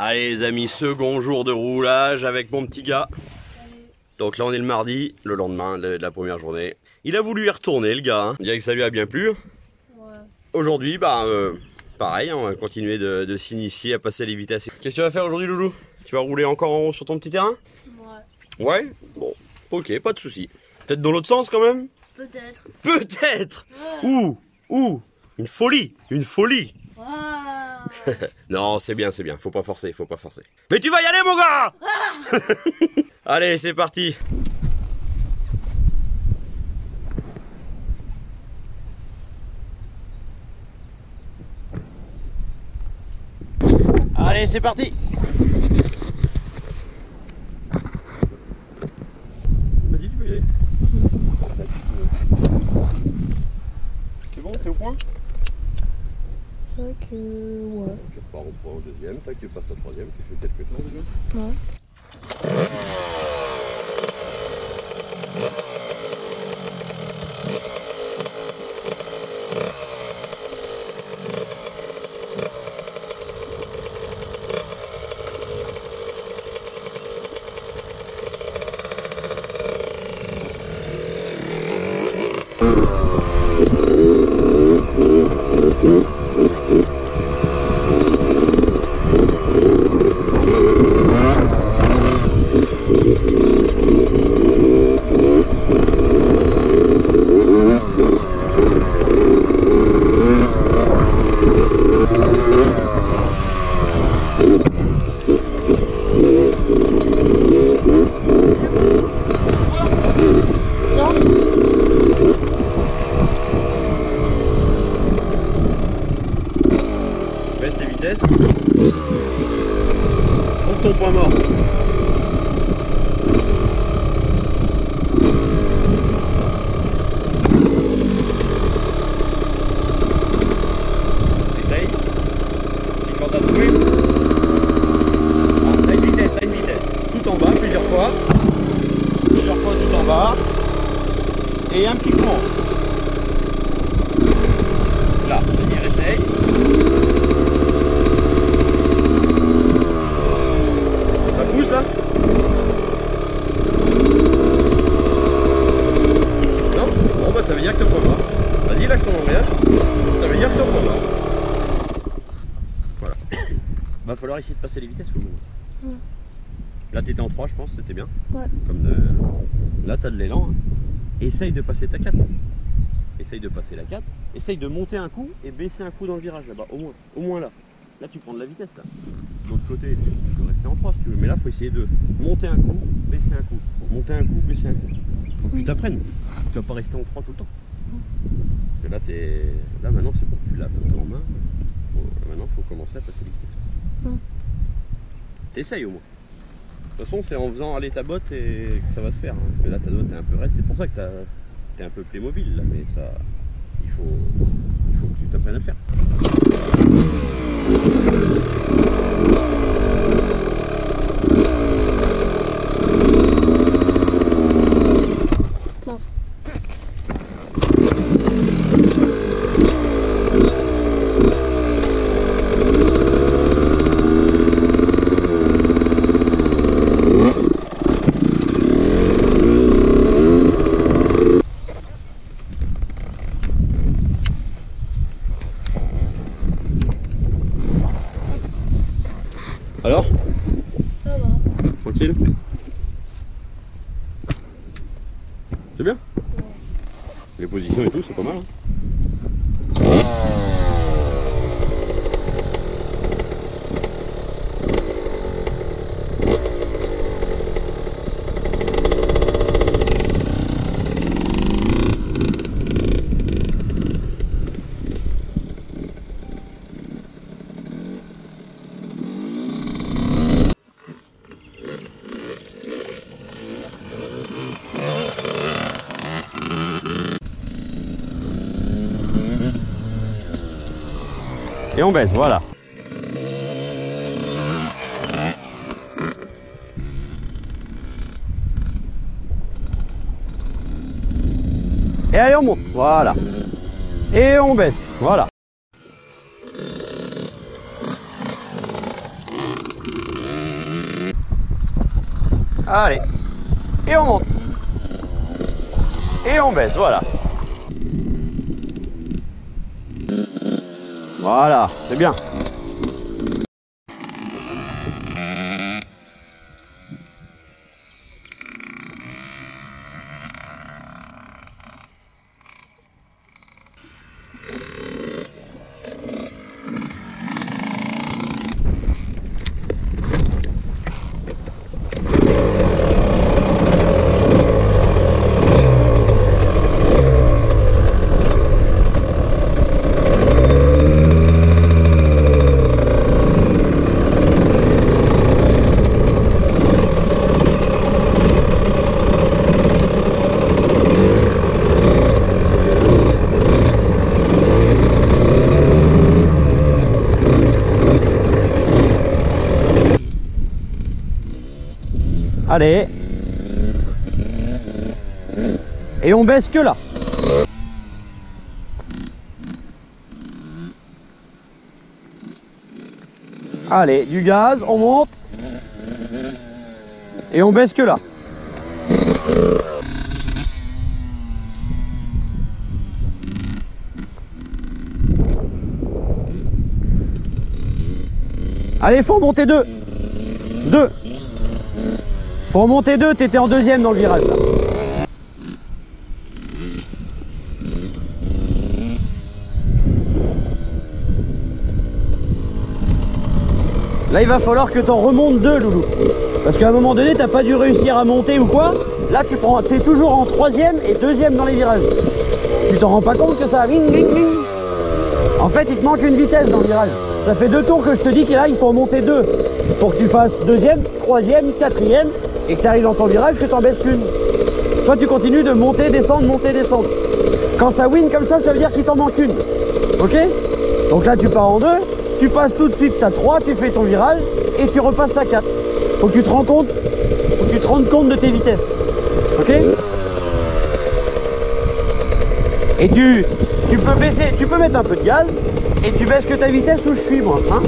Allez les amis, second jour de roulage avec mon petit gars. Donc là on est le mardi, le lendemain de la première journée. Il a voulu y retourner le gars, hein. On dirait que ça lui a bien plu. Ouais. Aujourd'hui, pareil, on va continuer de s'initier à passer les vitesses. Qu'est-ce que tu vas faire aujourd'hui Loulou? Tu vas rouler encore en rond sur ton petit terrain? Ouais. Ouais? Bon, ok, pas de souci. Peut-être dans l'autre sens quand même? Peut-être. Peut-être. Ouais. Ouh, une folie, une folie. Wow. Non, c'est bien, faut pas forcer, faut pas forcer. Mais tu vas y aller mon gars. Allez, c'est parti. Allez, c'est parti. Vas-y, tu peux y aller. C'est bon, t'es au point? C'est vrai que... ouais. Tu repars au point au deuxième, tac, tu passes au troisième, tu fais quelques tours déjà. Ouais. Baisse les vitesses. Trouve ton point mort. Essaye. Si quand t'as trouvé. Ah, t'as une vitesse. Tout en bas, plusieurs fois. Plusieurs fois tout en bas. Et un petit courant. Là, venir, essaye. Ça pousse là? Non? Bon bah ça veut dire que t'es au point mort. Vas-y, lâche ton embrayage. Ça veut dire que t'es au point mort. Voilà. Va falloir essayer de passer les vitesses au moment. Ouais. Là t'étais en 3 je pense, c'était bien. Ouais. Comme là t'as de l'élan. Hein. Essaye de passer ta 4. Essaye de passer la 4. Essaye de monter un coup et baisser un coup dans le virage là-bas. Au moins là. Là tu prends de la vitesse là. De l'autre côté tu peux rester en 3 si tu veux. Mais là il faut essayer de monter un coup, baisser un coup. Monter un coup, baisser un coup. Faut que tu t'apprennes. Tu vas pas rester en 3 tout le temps. Parce que là maintenant c'est bon. Tu l'as en main. Maintenant il faut commencer à passer les vitesses. T'essayes au moins. De toute façon c'est en faisant aller ta botte et que ça va se faire. Hein. Parce que là ta botte est un peu raide. C'est pour ça que t'es un peu Playmobil là. Mais ça... Il faut que tu t'apprennes à faire. Mince. Alors? Ça va. Tranquille? C'est bien? Ouais. Les positions et tout, c'est pas mal. Hein. Et on baisse, voilà. Et allez, on monte, voilà. Et on baisse, voilà. Allez. Et on monte. Et on baisse, voilà. Voilà, c'est bien. Allez. Et on baisse que là. Allez, du gaz, on monte. Et on baisse que là. Allez, faut monter 2. 2. Faut remonter 2, t'étais en deuxième dans le virage là. Là il va falloir que t'en remontes 2, loulou. Parce qu'à un moment donné t'as pas dû réussir à monter ou quoi. Là t'es toujours en troisième et deuxième dans les virages. Tu t'en rends pas compte que ça ving, ving, ving. En fait il te manque une vitesse dans le virage. Ça fait 2 tours que je te dis que là il faut en monter 2. Pour que tu fasses deuxième, troisième, quatrième. Et que tu arrives dans ton virage, que tu en baisses qu'une. Toi, tu continues de monter, descendre, monter, descendre. Quand ça win comme ça veut dire qu'il t'en manque une. Ok? Donc là, tu pars en 2, tu passes tout de suite ta 3, tu fais ton virage et tu repasses ta 4. Faut que tu te rendes compte, de tes vitesses. Ok? Et tu peux baisser, tu peux mettre un peu de gaz et tu baisses que ta vitesse où je suis moi. Hein?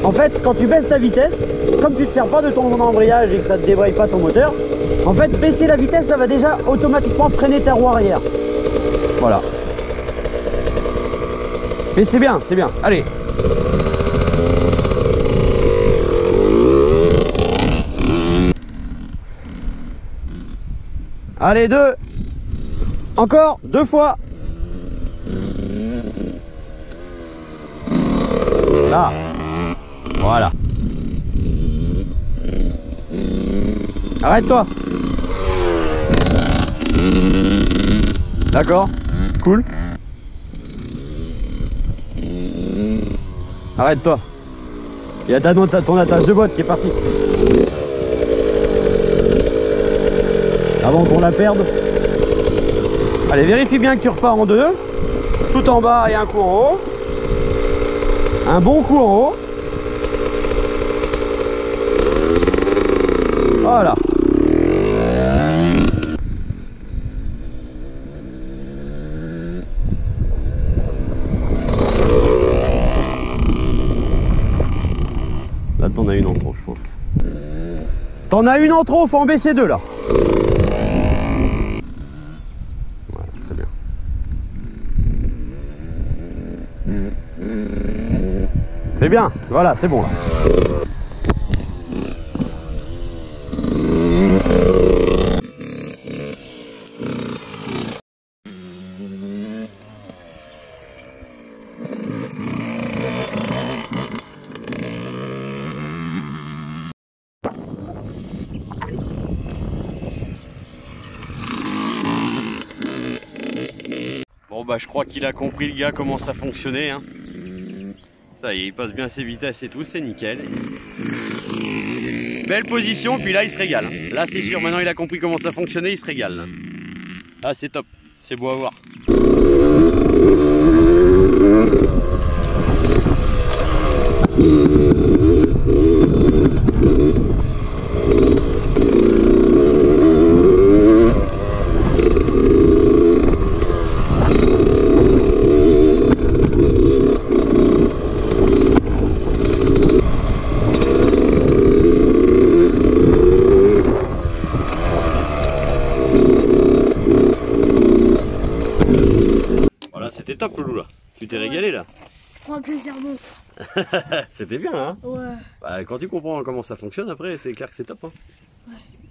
En fait, quand tu baisses ta vitesse, comme tu ne te sers pas de ton embrayage et que ça ne te débraye pas ton moteur, en fait, baisser la vitesse, ça va déjà automatiquement freiner ta roue arrière. Voilà. Mais c'est bien, c'est bien. Allez. Allez, 2. Encore 2 fois. Là. Voilà. Arrête-toi. D'accord. Cool. Arrête-toi. Il y a ton attache de boîte qui est partie. Avant qu'on la perde. Allez, vérifie bien que tu repars en 2. Tout en bas et un coup en haut. Un bon coup en haut. Voilà. Là, t'en as une en trop, je pense. T'en as une en trop, faut en baisser 2 là. Voilà, c'est bien. C'est bien, voilà, c'est bon là. Bon bah je crois qu'il a compris le gars comment ça fonctionnait hein. Ça y est, il passe bien ses vitesses et tout, c'est nickel. Belle position, puis là il se régale. Là c'est sûr, maintenant il a compris comment ça fonctionnait, il se régale. Ah c'est top, c'est beau à voir. c'était top, Loulou, là. Tu t'es Ouais. régalé, là. Je prends un plaisir monstre. C'était bien, hein. Ouais. Bah, quand tu comprends comment ça fonctionne, après, c'est clair que c'est top, hein.